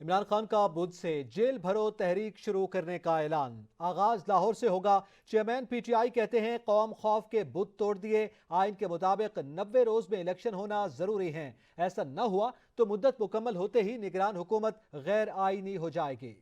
عمران خان کا بدھ سے جیل بھرو تحریک شروع کرنے کا اعلان، آغاز لاہور سے ہوگا۔ چیئرمین پی ٹی آئی کہتے ہیں قوم خوف کے بت توڑ دیے، آئین کے مطابق 90 روز میں الیکشن ہونا ضروری ہے، ایسا نہ ہوا تو مدت مکمل ہوتے ہی نگران حکومت غیر آئینی ہو جائے گی۔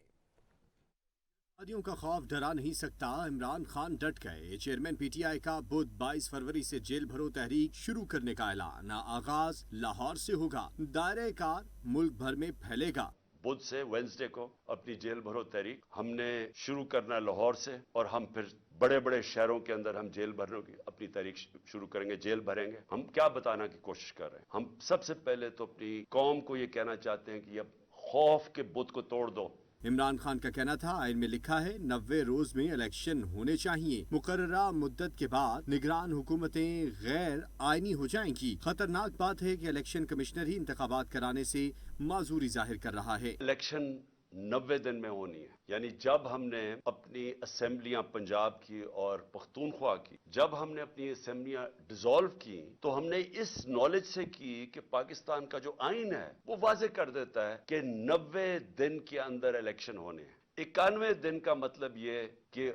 وادیوں کا خوف ڈرا نہیں سکتا، عمران خان ڈٹ گئے۔ چیئرمین پی ٹی آئی کا بدھ 22 فروری سے جیل بھرو تحریک شروع کرنے کا اعلان، آغاز لاہور سے ہوگا، دائرہ کار ملک بھر میں پھیلے گا۔ بدھ سے وینسڈے کو اپنی جیل بھرو تحریک ہم نے شروع کرنا ہے لاہور سے، اور ہم پھر بڑے بڑے شہروں کے اندر ہم جیل بھرنے کی اپنی تحریک شروع کریں گے، جیل بھریں گے۔ ہم کیا بتانا کی کوشش کر رہے ہیں؟ ہم سب سے پہلے تو اپنی قوم کو یہ کہنا چاہتے ہیں کہ اب خوف کے بت کو توڑ دو۔ عمران خان کا کہنا تھا آئین میں لکھا ہے 90 روز میں الیکشن ہونے چاہیے، مقررہ مدت کے بعد نگران حکومتیں غیر آئینی ہو جائیں گی۔ خطرناک بات ہے کہ الیکشن کمشنر ہی انتخابات کرانے سے معذوری ظاہر کر رہا ہے۔ الیکشن 90 دن میں ہونی ہے، یعنی جب ہم نے اپنی اسمبلیاں پنجاب کی اور پختونخوا کی، جب ہم نے اپنی اسمبلیاں ڈیزالو کی تو ہم نے اس نالج سے کی کہ پاکستان کا جو آئین ہے وہ واضح کر دیتا ہے کہ 90 دن کے اندر الیکشن ہونے ہیں۔ 91 دن کا مطلب یہ کہ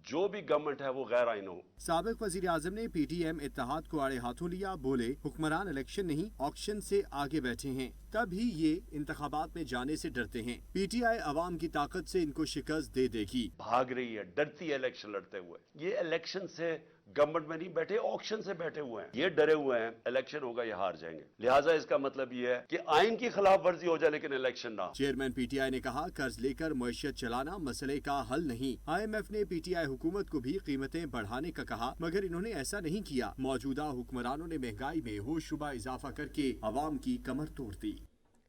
جو بھی گورنمنٹ ہے وہ غیر آئین ہو۔ سابق وزیر اعظم نے پی ٹی ایم اتحاد کو آڑے ہاتھوں لیا، بولے حکمران الیکشن نہیں آکشن سے آگے بیٹھے ہیں، تب ہی یہ انتخابات میں جانے سے ڈرتے ہیں۔ پی ٹی آئی عوام کی طاقت سے ان کو شکست دے دے گی۔ بھاگ رہی ہے، ڈرتی ہے الیکشن لڑتے ہوئے۔ یہ الیکشن سے گورنمنٹ میں نہیں بیٹھے، آکشن سے بیٹھے ہوئے ہیں، یہ ڈرے ہوئے ہیں الیکشن ہوگا یہ ہار جائیں گے۔ لہٰذا اس کا مطلب یہ ہے کہ آئین کی خلاف ورزی ہو جائے لیکن الیکشن نہ ہو۔ چیئرمین پی ٹی آئی نے کہا قرض لے کر معیشت چلانا مسئلے کا حل نہیں۔ آئی ایم ایف نے پی ٹی آئی حکومت کو بھی قیمتیں بڑھانے کا کہا، مگر انہوں نے ایسا نہیں کیا۔ موجودہ حکمرانوں نے مہنگائی میں ہوش شبہ اضافہ کر کے عوام کی کمر توڑ دی۔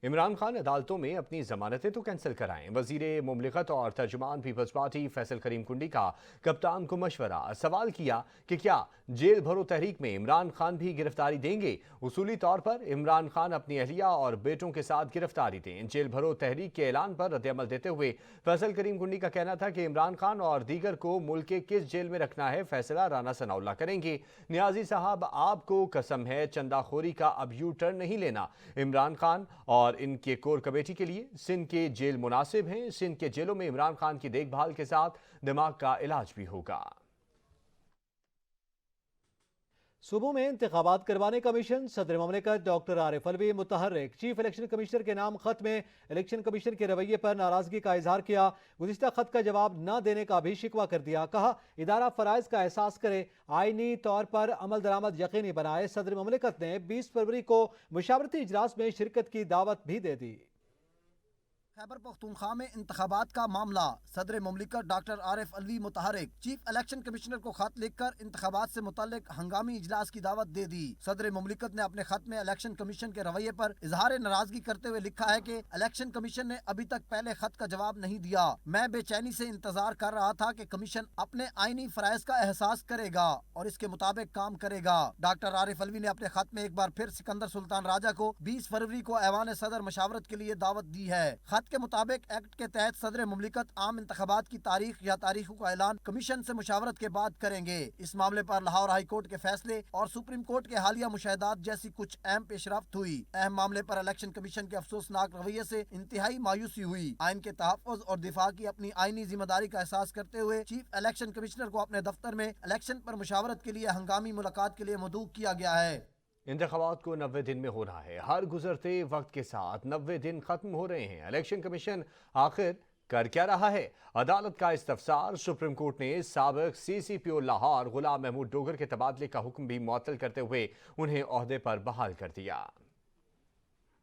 عمران خان عدالتوں میں اپنی ضمانتیں تو کینسل کرائیں۔ وزیر مملکت اور ترجمان پیپلز پارٹی فیصل کریم کنڈی کا کپتان کو مشورہ، سوال کیا کہ کیا جیل بھرو تحریک میں عمران خان بھی گرفتاری دیں گے؟ اصولی طور پر عمران خان اپنی اہلیہ اور بیٹوں کے ساتھ گرفتاری دیں۔ جیل بھرو تحریک کے اعلان پر رد عمل دیتے ہوئے فیصل کریم کنڈی کا کہنا تھا کہ عمران خان اور دیگر کو ملک کے کس جیل میں رکھنا ہے فیصلہ رانا ثناءاللہ کریں گے۔ نیازی صاحب آپ کو قسم ہے چندہ خوری کا اب یو ٹرن نہیں لینا۔ عمران خان اور ان کے کور کمیٹی کے لیے سندھ کے جیل مناسب ہیں۔ سندھ کے جیلوں میں عمران خان کی دیکھ بھال کے ساتھ دماغ کا علاج بھی ہوگا۔ صوبوں میں انتخابات کروانے کا مشن، صدر مملکت ڈاکٹر عارف الوی متحرک۔ چیف الیکشن کمشنر کے نام خط میں الیکشن کمیشن کے رویے پر ناراضگی کا اظہار کیا، گزشتہ خط کا جواب نہ دینے کا بھی شکوہ کر دیا۔ کہا ادارہ فرائض کا احساس کرے، آئینی طور پر عمل درآمد یقینی بنائے۔ صدر مملکت نے 20 فروری کو مشاورتی اجلاس میں شرکت کی دعوت بھی دے دی۔ خیبر پختونخوا میں انتخابات کا معاملہ، صدر مملکت ڈاکٹر عارف الوی متحرک چیف الیکشن کمشنر کو خط لکھ کر انتخابات سے متعلق ہنگامی اجلاس کی دعوت دے دی۔ صدر مملکت نے اپنے خط میں الیکشن کمیشن کے رویے پر اظہار ناراضگی کرتے ہوئے لکھا ہے کہ الیکشن کمیشن نے ابھی تک پہلے خط کا جواب نہیں دیا۔ میں بے چینی سے انتظار کر رہا تھا کہ کمیشن اپنے آئینی فرائض کا احساس کرے گا اور اس کے مطابق کام کرے گا۔ ڈاکٹر عارف الوی نے اپنے خط میں ایک بار پھر سکندر سلطان راجہ کو 20 فروری کو ایوان صدر مشاورت کے لیے دعوت دی ہے۔ خط کے مطابق ایکٹ کے تحت صدر مملکت عام انتخابات کی تاریخ یا تاریخوں کا اعلان کمیشن سے مشاورت کے بعد کریں گے۔ اس معاملے پر لاہور ہائی کورٹ کے فیصلے اور سپریم کورٹ کے حالیہ مشاہدات جیسی کچھ اہم پیش رفت ہوئی۔ اہم معاملے پر الیکشن کمیشن کے افسوسناک رویے سے انتہائی مایوسی ہوئی۔ آئین کے تحفظ اور دفاع کی اپنی آئینی ذمہ داری کا احساس کرتے ہوئے چیف الیکشن کمشنر کو اپنے دفتر میں الیکشن پر مشاورت کے لیے ہنگامی ملاقات کے لیے مدعو کیا گیا ہے۔ انتخابات کو 90 دن میں ہونا ہے، ہر گزرتے وقت کے ساتھ 90 دن ختم ہو رہے ہیں۔ الیکشن کمیشن آخر کر کیا رہا ہے؟ عدالت کا استفسار، سپریم کورٹ نے سابق سی سی پی او لاہور غلام محمود ڈوگر کے تبادلے کا حکم بھی معطل کرتے ہوئے انہیں عہدے پر بحال کر دیا۔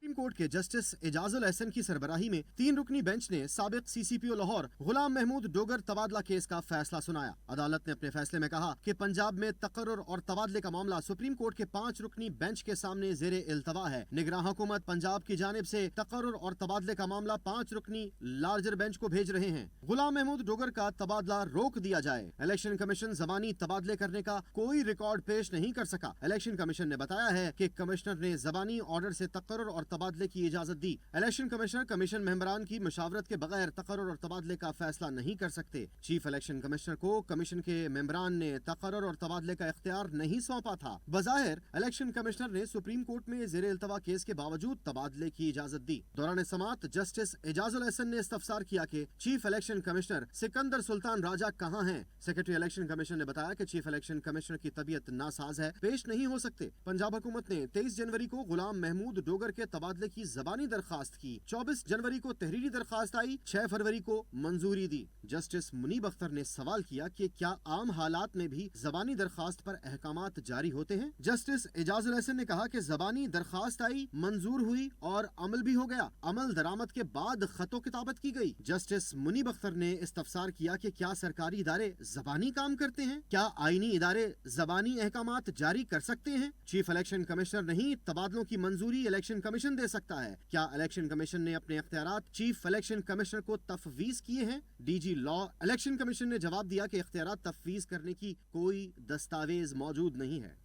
سپریم کورٹ کے جسٹس اعجاز الاحسن کی سربراہی میں 3 رکنی بینچ نے سابق سی سی پی او لاہور غلام محمود ڈوگر تبادلہ کیس کا فیصلہ سنایا۔ عدالت نے اپنے فیصلے میں کہا کہ پنجاب میں تقرر اور تبادلے کا معاملہ سپریم کورٹ کے 5 رکنی بینچ کے سامنے زیر التوا ہے۔ نگراں حکومت پنجاب کی جانب سے تقرر اور تبادلے کا معاملہ 5 رکنی لارجر بینچ کو بھیج رہے ہیں۔ غلام محمود ڈوگر کا تبادلہ روک دیا جائے۔ الیکشن کمیشن زبانی تبادلے کرنے کا کوئی ریکارڈ پیش نہیں کر سکا۔ الیکشن کمیشن نے بتایا ہے کہ کمشنر نے زبانی آرڈر سے تقرر اور तबादले की इजाजत दी। इलेक्शन कमिश्नर कमीशन मेंबरान की मशावरत के बगैर तकर्रुर और तबादले का फैसला नहीं कर सकते। चीफ इलेक्शन कमिश्नर को कमीशन के मेंबरान ने तकर्रुर और तबादले का इख्तियार नहीं सौंपा था। बज़ाहिर इलेक्शन कमिश्नर ने सुप्रीम कोर्ट में ज़ेर इल्तवा केस के बावजूद तबादले की इजाजत दी। दौरान समाअत जस्टिस एजाजुल एहसन ने इस्तफसार किया कि chief election commissioner Sikandar Sultan Raja कहाँ हैं। सेक्रेटरी इलेक्शन कमीशन ने बताया कि चीफ इलेक्शन कमिश्नर की तबीयत नासाज है, पेश नहीं हो सकते। पंजाब हुकूमत ने 23 जनवरी को गुलाम महमूद डोगर के तबादले की ज़बानी दरखास्त की। 24 जनवरी को तहरीरी दरखास्त आई, 6 फरवरी को मंजूरी दी। जस्टिस मुनीब अख्तर ने सवाल किया कि क्या आम हालात में भी ज़बानी दरखास्त पर अहकामात जारी होते हैं। जस्टिस एजाजुल एहसन ने कहा कि ज़बानी दरखास्त आई, मंजूर हुई और अमल भी हो गया। अमल दरामद के बाद खतो किताबत की गई। जस्टिस मुनीब अख्तर ने इस्तफसार किया कि क्या सरकारी इदारे ज़बानी काम करते हैं, क्या आईनी इदारे ज़बानी अहकामात जारी कर सकते हैं। चीफ इलेक्शन कमिश्नर नहीं, तबादलों की मंजूरी इलेक्शन कमीशन दे सकता है। क्या इलेक्शन कमीशन ने अपने इख्तियारात चीफ इलेक्शन कमिश्नर को तफवीज किए हैं। डीजी लॉ इलेक्शन कमीशन ने जवाब दिया कि इख्तियारात तफवीज करने की कोई दस्तावेज मौजूद नहीं है।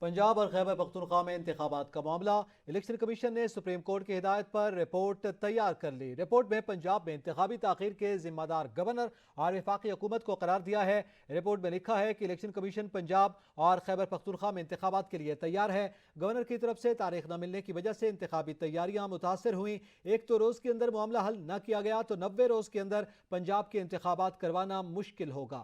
पंजाब और खैबर पख्तूनख्वा में इंतखाबात का मामला, इलेक्शन कमीशन ने सुप्रीम कोर्ट की हिदायत पर रिपोर्ट तैयार कर ली। रिपोर्ट में पंजाब में इंतखाबी ताखीर के जिम्मेदार गवर्नर और वफाकी हुकूमत को करार दिया है। रिपोर्ट में लिखा है कि इलेक्शन कमीशन पंजाब और खैबर पख्तूनख्वा में इंतखाबात के लिए तैयार है। गवर्नर की तरफ से तारीख न मिलने की वजह से इंतखाबी तैयारियां मुतासर हुई। एक तो रोज़ के अंदर मामला हल न किया गया तो 90 रोज़ के अंदर पंजाब के इंतखाबात करवाना मुश्किल होगा।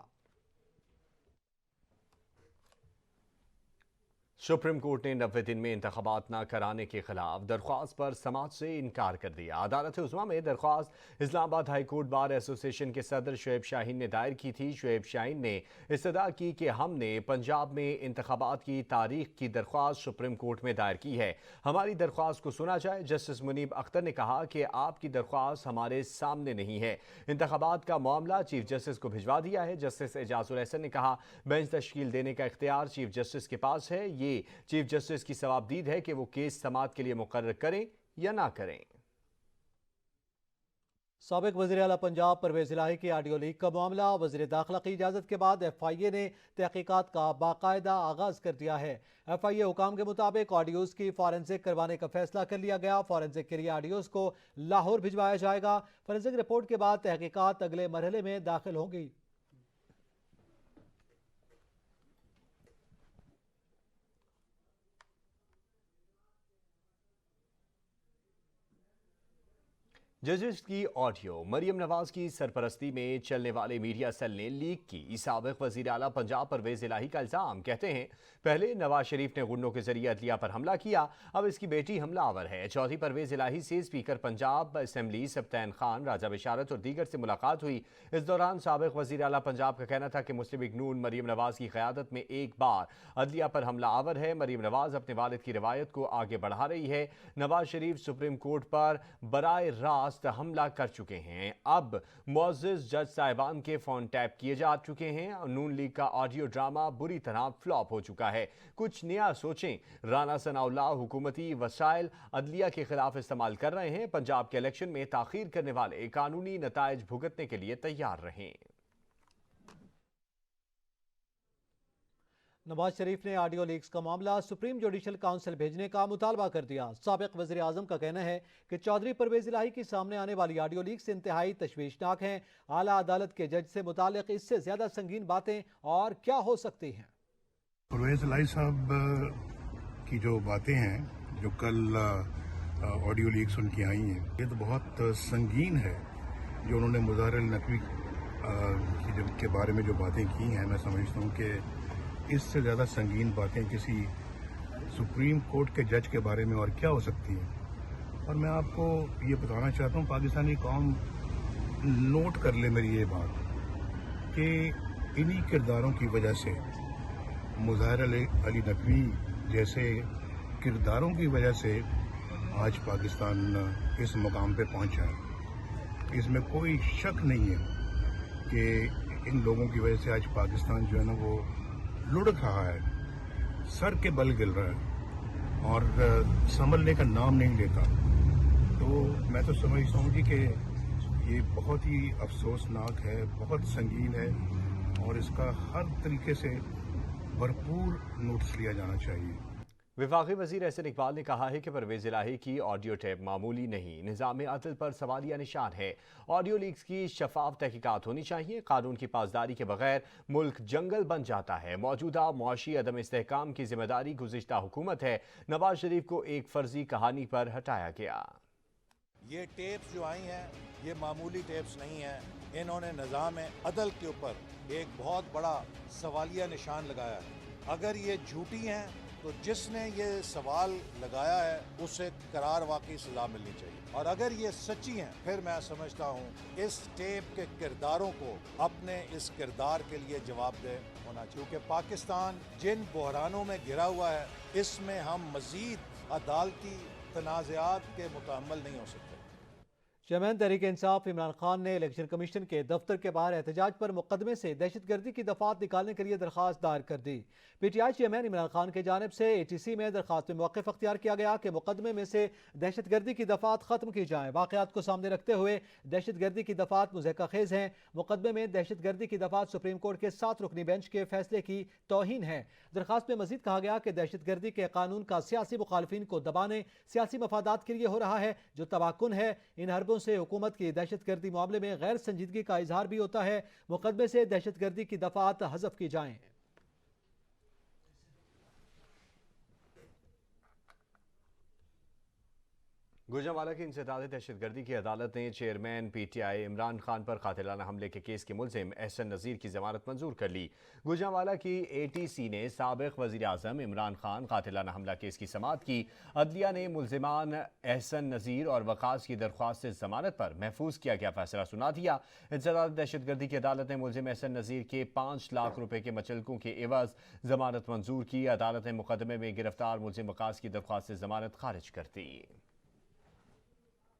सुप्रीम कोर्ट ने 90 दिन में इंतखाबात न कराने के खिलाफ दरख्वास्त पर समाअत से इनकार कर दिया। अदालत उज़्मा में दरख्वास्त Islamabad high court bar association के सदर शुएब शाहीन ने दायर की थी। शुएब शाहीन ने इस्तदा की कि हमने पंजाब में इंतखाबात की तारीख की दरख्वास्त सुप्रीम कोर्ट में दायर की है, हमारी दरख्वास्त को सुना जाए। जस्टिस मुनीब अख्तर ने कहा कि आपकी दरख्वास्त हमारे सामने नहीं है, इंतखाबात का मामला चीफ जस्टिस को भिजवा दिया है। जस्टिस एजाजुल एहसन ने कहा बेंच तश्कील देने का इख्तियार चीफ जस्टिस के पास है, ये चीफ जस्टिस की सवाबदीद है कि वो केस समाअत के लिए मुकर्रर करें या ना करें। साबिक वज़ीर आला पंजाब परवेज़ इलाही की ऑडियो लीक का मामला, वज़ीर दाखिला की इजाज़त के बाद FIA ने तहकीकात का बाकायदा आगाज़ कर दिया है। FIA हुकाम के मुताबिक ऑडियोज़ की फॉरेंसिक करवाने का फैसला कर लिया गया। फॉरेंसिक के लिए ऑडियोज़ को लाहौर भिजवाया जाएगा। फॉरेंसिक रिपोर्ट के बाद तहकीकात अगले मरहले में दाखिल होंगी। जजेस की ऑडियो मरियम नवाज की सरपरस्ती में चलने वाले मीडिया सेल ने लीक की। साबिक वज़ीर आला पंजाब परवेज़ इलाही का इल्ज़ाम, कहते हैं पहले नवाज शरीफ ने गुंडों के जरिए अदलिया पर हमला किया, अब इसकी बेटी हमलावर है। चौधरी परवेज़ इलाही से स्पीकर पंजाब असम्बली सब्तैन खान, राजा बिशारत और दीगर से मुलाकात हुई। इस दौरान साबिक वज़ीर आला पंजाब का कहना था कि मुस्लिम लीग नून मरियम नवाज की क़यादत में एक बार अदलिया पर हमला आवर है। मरियम नवाज अपने वालिद की रिवायत को आगे बढ़ा रही है। नवाज शरीफ सुप्रीम कोर्ट पर बराए रास्त हमला कर चुके हैं। अब मुअज़्ज़िज़ जज साहिबान के फोन टैप किए जा चुके हैं। नून लीग का ऑडियो ड्रामा बुरी तरह फ्लॉप हो चुका है। कुछ नया सोचें। राना सनाउल्लाह हुकूमती वसाइल अदलिया के खिलाफ इस्तेमाल कर रहे हैं। पंजाब के इलेक्शन में ताखीर करने वाले कानूनी नताइज भुगतने के लिए तैयार रहें। नवाज शरीफ ने ऑडियो लीक्स का मामला सुप्रीम जुडिशल काउंसिल भेजने का मुतालबा कर दिया। साबिक वज़ीर आज़म का कहना है कि चौधरी परवेज़ इलाही की सामने आने वाली ऑडियो लीक्स इंतहाई तशवीशनाक हैं। आला अदालत के जज से मुतालिक इससे ज्यादा संगीन बातें और क्या हो सकती हैं। परवेज़ इलाही साहब की जो बातें हैं, जो कल ऑडियो लीक्स उनकी आई हैं, ये तो बहुत संगीन है। जो उन्होंने मुज़ाहिर नकवी के बारे में जो बातें की हैं, मैं समझता हूँ कि इससे ज़्यादा संगीन बातें किसी सुप्रीम कोर्ट के जज के बारे में और क्या हो सकती हैं। और मैं आपको ये बताना चाहता हूँ, पाकिस्तानी कौम नोट कर ले मेरी ये बात कि इन्हीं किरदारों की वजह से, मुज़ाहिर अली नकवी जैसे किरदारों की वजह से आज पाकिस्तान इस मुकाम पे पहुंचा है। इसमें कोई शक नहीं है कि इन लोगों की वजह से आज पाकिस्तान जो है ना वो लुढ़क रहा है, सर के बल गिर रहा है और संभलने का नाम नहीं लेता। तो मैं तो समझता हूँ जी कि ये बहुत ही अफसोसनाक है, बहुत संगीन है और इसका हर तरीके से भरपूर नोटिस लिया जाना चाहिए। वफाकी वजीर एहसन इकबाल ने कहा है कि परवेज इलाही की ऑडियो टेप मामूली नहीं, निज़ाम अदल पर सवालिया निशान है। ऑडियो लीक्स की शफाफ तहकीकात होनी चाहिए। कानून की पासदारी के बगैर मुल्क जंगल बन जाता है। मौजूदा मुआशी अदम इस्तेहकाम की जिम्मेदारी गुज़िश्ता हुकूमत है। नवाज शरीफ को एक फर्जी कहानी पर हटाया गया। ये टेप्स जो आई हैं ये मामूली टेप्स नहीं हैं। इन्होंने निज़ाम अदल के ऊपर एक बहुत बड़ा सवालिया निशान लगाया है। अगर ये झूठी हैं तो जिसने ये सवाल लगाया है उसे करार वाकई सजा मिलनी चाहिए, और अगर ये सच्ची हैं फिर मैं समझता हूँ इस टेप के किरदारों को अपने इस किरदार के लिए जवाबदेह होना चाहिए, क्योंकि पाकिस्तान जिन बहरानों में घिरा हुआ है इसमें हम मज़ीद अदालती तनाज़ात के मुतहम्मल नहीं हो सकते। चेयरमैन तहरीक इंसाफ इमरान खान ने इलेक्शन कमीशन के दफ्तर के बाहर एहतजाज पर मुकदमे से दहशतगर्दी की दफात निकालने के लिए दरखास्त दायर कर दी। पीटीआई चेयरमैन इमरान खान की जानिब से एटीसी में दरखास्त में मौक़िफ़ अख्तियार किया गया कि मुकदमे में से दहशतगर्दी की दफात ख़त्म की जाए। वाक़यात को सामने रखते हुए दहशतगर्दी की दफात मुज़हका खेज़ हैं। मुकदमे में दहशतगर्दी की दफात सुप्रीम कोर्ट के 7 रुकनी बेंच के फैसले की तौहीन है। दरखास्त में मजीद कहा गया कि दहशतगर्दी के कानून का सियासी मुखालफिन को दबाने, सियासी मफादात के लिए हो रहा है जो तबाकुन है। इन हरबों से हुकूमत की दहशतगर्दी मामले में गैर संजीदगी का इजहार भी होता है। मुकदमे से दहशतगर्दी की दफात हज़फ की जाएं। गुजरांवाला की इंसदाद दहशतगर्दी की अदालत ने चेयरमैन पीटीआई इमरान खान पर कातिलाना हमले के केस के मुलजिम एहसन नज़ीर की जमानत मंजूर कर ली। गुजरांवाला की एटीसी ने साबिक वज़ीर आज़म इमरान खान कातिलाना हमला केस की समाअत की। अदलिया ने मुलजिमान एहसन नज़ीर और वक़ास की दरख्वास्त से जमानत पर महफूज किया गया फैसला सुना दिया। इंसदाद दहशतगर्दी की अदालत ने मुलजिम एहसन नज़ीर के 5 लाख रुपए के मचलकों के एवज जमानत मंजूर की। अदालत ने मुकदमे में गिरफ्तार मुलजिम वक़ास की दरख्वास्त से जमानत खारिज कर दी।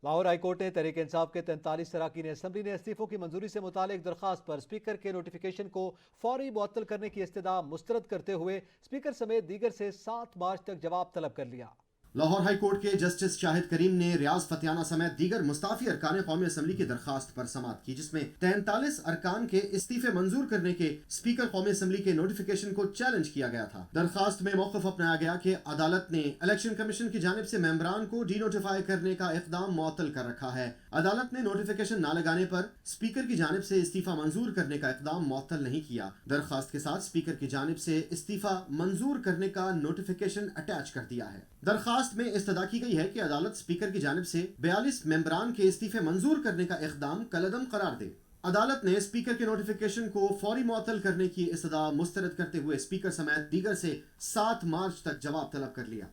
लाहौर हाई कोर्ट ने तहरीक इंसाफ के 43 अरकान असम्बली ने इस्तीफों की मंजूरी से मुतालिक दरखास्त पर स्पीकर के नोटिफिकेशन को फौरी मुअत्तल करने की इस्तदा मुस्तरद करते हुए स्पीकर समेत दीगर से 7 मार्च तक जवाब तलब कर लिया। लाहौर हाई कोर्ट के जस्टिस शाहिद करीम ने रियाज फतियाना समेत दीगर मुस्ताफी अरकान कौमी असम्बली की दरखास्त पर समाअत की, जिसमें 43 अरकान के इस्तीफे मंजूर करने के स्पीकर कौमी असम्बली के नोटिफिकेशन को चैलेंज किया गया था। दरखास्त में मौक़िफ़ अपनाया गया कि अदालत ने इलेक्शन कमीशन की जानिब से मेंबरान को डी नोटिफाई करने का इक़दाम मुअत्तल कर रखा है। अदालत ने नोटिफिकेशन न लगाने पर स्पीकर की जानिब से इस्तीफा मंजूर करने का इक़दाम मुअत्तल नहीं किया। दरखास्त के साथ स्पीकर की जानिब से इस्तीफा मंजूर करने का नोटिफिकेशन अटैच कर दिया है। दरखास्त में इस्तदा की गई है कि अदालत स्पीकर की जानिब से 42 मेंबरान के इस्तीफे मंजूर करने का इक़दाम कलअदम करार दे। अदालत ने स्पीकर के नोटिफिकेशन को फौरी मुअत्तल करने की इस्तदा मुस्तरद करते हुए स्पीकर समेत दीगर से 7 मार्च तक जवाब तलब कर लिया।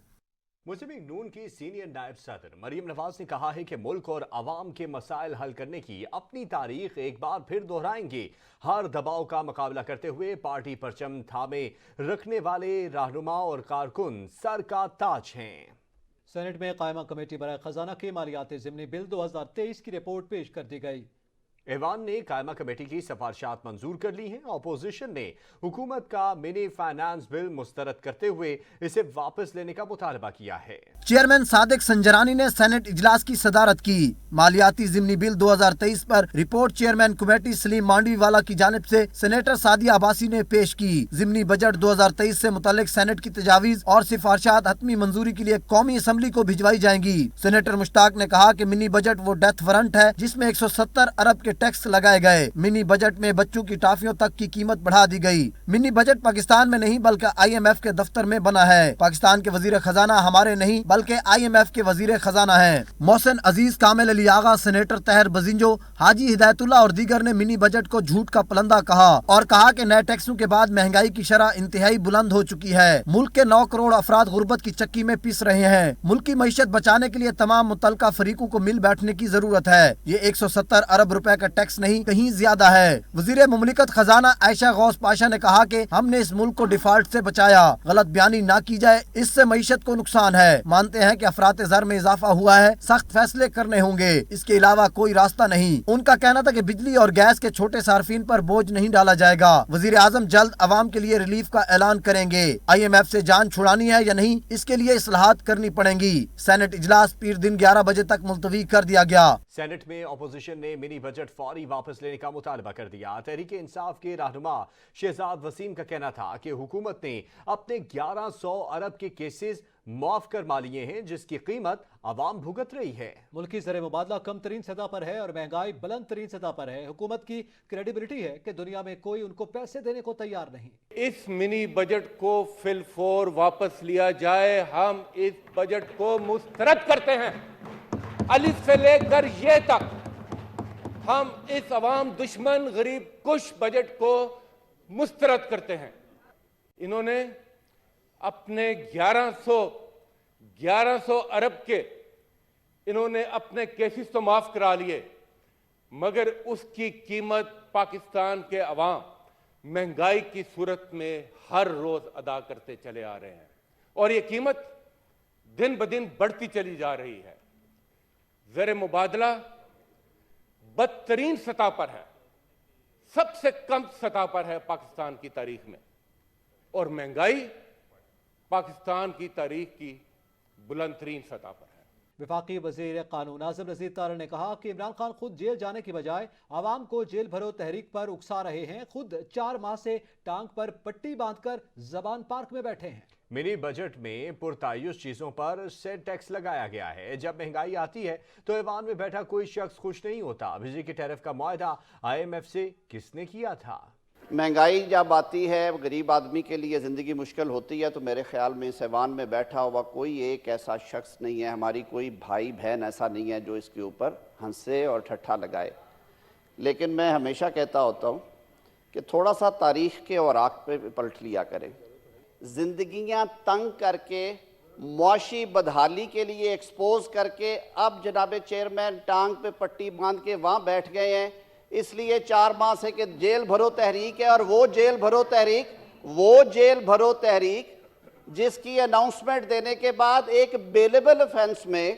मुस्लिम लीग नून की सीनियर नायब सदर मरियम नवाज ने कहा है कि मुल्क और आवाम के मसाइल हल करने की अपनी तारीख एक बार फिर दोहराएंगे। हर दबाव का मुकाबला करते हुए पार्टी परचम थामे रखने वाले रहनुमा और कारकुन सर का ताज हैं। सेनेट में कायमा कमेटी बराए खजाना के मालियाती ज़िमनी बिल 2023 की रिपोर्ट पेश कर दी गई। ऐवान ने कायमा कमेटी की सिफारिशात मंजूर कर ली हैं। अपोजिशन ने हुकूमत का मिनी फाइनेंस बिल मुस्तरद करते हुए इसे वापस लेने का मुतालबा किया है। चेयरमैन सादिक संजरानी ने सेनेट इजलास की सदारत की। मालियाती ज़िमनी बिल 2023 पर report chairman committee Saleem Mandviwala की जानिब से सेनेटर सादिया अब्बासी ने पेश की। ज़िमनी बजट 2023 से मुतालिक सेनेट की तजावीज और सिफारिशात हतमी मंजूरी के लिए कौमी असम्बली को भिजवाई जाएंगी। सेनेटर मुश्ताक ने कहा कि मिनी बजट वो डेथ वारंट है जिसमें 170 अरब के टैक्स लगाए गए। मिनी बजट में बच्चों की टॉफियों तक की कीमत बढ़ा दी गई। मिनी बजट पाकिस्तान में नहीं बल्कि IMF के दफ्तर में बना है। पाकिस्तान के वजीर खजाना हमारे नहीं बल्कि IMF के वजीर खजाना है। मोहसिन अजीज, कामिल अली आगा, सेनेटर तहर बजिंजो, हाजी हिदायतुल्लाह और दीगर ने मिनी बजट को झूठ का पलंदा कहा और कहा कि नए टैक्सों के बाद महंगाई की शरह इंतहाई बुलंद हो चुकी है। मुल्क के 9 करोड़ अफराद गुर्बत की चक्की में पिस रहे हैं। मुल्क की मईशत बचाने के लिए तमाम मुतल्लिका फरीकों को मिल बैठने की जरूरत है। ये 170 अरब रुपए का टैक्स नहीं कहीं ज्यादा है। वजीर मुमलिकत खजाना आयशा गौस पाशा ने कहा कि हमने इस मुल्क को डिफॉल्ट से बचाया। गलत बयानी ना की जाए, इससे मईशत को नुकसान है। मानते हैं कि अफरात ज़र में इजाफा हुआ है, सख्त फैसले करने होंगे, इसके अलावा कोई रास्ता नहीं। उनका कहना था कि बिजली और गैस के छोटे सार्फिन पर बोझ नहीं डाला जाएगा। वजीर आजम जल्द अवाम के लिए रिलीफ का ऐलान करेंगे। IMF से जान छुड़ानी है या नहीं, इसके लिए इस्लाहात करनी पड़ेंगी। सेनेट इजलास पीर दिन 11 बजे तक मुलतवी कर दिया गया। सेनेट में अपोजिशन ने मिनी बजट फौरी वापस लेने का मुतालबा कर दिया। तहरीक इंसाफ के रहनुमा शहजाद वसीम का कहना था कि हुकूमत ने अपने 1100 अरब के केसेस मुआफ करवा लिए हैं, जिसकी कीमत आवाम भुगत रही है। मुल्की ज़र मुबादला कम तरीन सतह पर है और महंगाई बुलंद तरीन सतह पर है। हुकूमत की क्रेडिबिलिटी है कि दुनिया में कोई उनको पैसे देने को तैयार नहीं। इस मिनी बजट को फिलफोर वापस लिया जाए। हम इस बजट को मुस्तरद करते हैं। अलिफ से लेकर ये तक हम इस अवाम दुश्मन गरीब कुश बजट को मुस्तरद करते हैं। इन्होंने अपने 1100 अरब के इन्होंने अपने केसेस तो माफ करा लिए, मगर उसकी कीमत पाकिस्तान के अवाम महंगाई की सूरत में हर रोज अदा करते चले आ रहे हैं और ये कीमत दिन ब दिन बढ़ती चली जा रही है। ज़र मुबादला बदतरीन सतह पर है, सबसे कम सतह पर है पाकिस्तान की तारीख में, और महंगाई पाकिस्तान की तारीख की बुलंद तरीन सतह पर है। वफाकी वज़ीर कानून आज़म नज़ीर तारड़ ने कहा कि इमरान खान खुद जेल जाने की बजाय आवाम को जेल भरो तहरीक पर उकसा रहे हैं। खुद 4 माह से टांग पर पट्टी बांधकर जबान पार्क में बैठे हैं। मिनी बजट में पुरतायुश चीजों पर सेट टैक्स लगाया गया है। जब महंगाई आती है तो ऐवान में बैठा कोई शख्स खुश नहीं होता। बिजली की टैरिफ का मुआहदा IMF से किसने किया था? महंगाई जब आती है, गरीब आदमी के लिए ज़िंदगी मुश्किल होती है, तो मेरे ख्याल में इस ऐवान में बैठा हुआ कोई एक ऐसा शख्स नहीं है, हमारी कोई भाई बहन ऐसा नहीं है जो इसके ऊपर हंसे और ठट्ठा लगाए। लेकिन मैं हमेशा कहता होता हूँ कि थोड़ा सा तारीख़ के औराक पे पलट लिया करें। ज़िंदगियाँ तंग करके, मुआशी बदहाली के लिए एक्सपोज करके अब जनाब चेयरमैन टांग पे पट्टी बांध के वहाँ बैठ गए हैं, इसलिए 4 माह से कि जेल भरो तहरीक है। और वो जेल भरो तहरीक जिसकी अनाउंसमेंट देने के बाद एक बेलेबल ऑफेंस में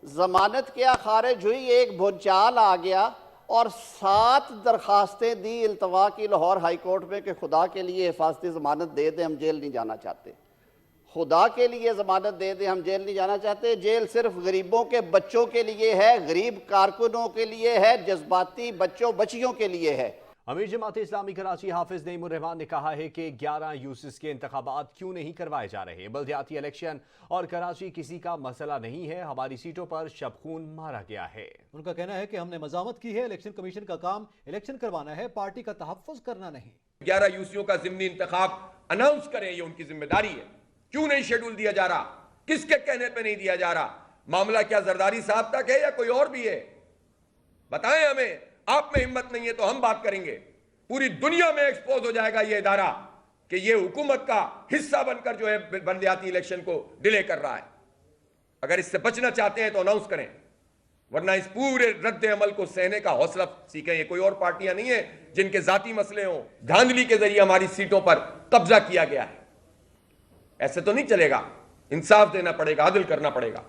ज़मानत क्या खारिज हुई, एक भूचाल आ गया और 7 दरखास्तें दी इल्तवा की लाहौर हाई कोर्ट में कि खुदा के लिए हिफाजती ज़मानत दे दें, हम जेल नहीं जाना चाहते। खुदा के लिए ज़मानत दे दें, हम जेल नहीं जाना चाहते। जेल सिर्फ गरीबों के बच्चों के लिए है, गरीब कारकुनों के लिए है, जज्बाती बच्चों बच्चियों के लिए है। अमीर जमात इस्लामी कराची हाफिज नईमुर रहमान ने कहा है कि 11 यूसिस के इंतखाबात क्यों नहीं करवाए जा रहे। बल्दियाती इलेक्शन और कराची किसी का मसला नहीं है, हमारी सीटों पर शबखून मारा गया है। उनका कहना है कि हमने मजामत की है, इलेक्शन कमीशन का काम इलेक्शन करवाना है, पार्टी का तहफ़्फ़ुज़ करना नहीं। 11 यूसियों का ज़िमनी इंतखाब अनाउंस करें, ये उनकी जिम्मेदारी है। क्यों नहीं शेड्यूल दिया जा रहा? किसके कहने पे नहीं दिया जा रहा? मामला क्या जरदारी साहब तक है या कोई और भी है? बताएं हमें। आप में हिम्मत नहीं है तो हम बात करेंगे। पूरी दुनिया में एक्सपोज हो जाएगा ये इदारा कि ये हुकूमत का हिस्सा बनकर जो है बल्दियाती इलेक्शन को डिले कर रहा है। अगर इससे बचना चाहते हैं तो अनाउंस करें, वरना इस पूरे रद्द अमल को सहने का हौसला सीखें। ये कोई और पार्टियां नहीं है जिनके जाती मसले हों। धांधली के जरिए हमारी सीटों पर कब्जा किया गया है। ऐसे तो नहीं चलेगा। इंसाफ देना पड़ेगा, आदिल करना पड़ेगा।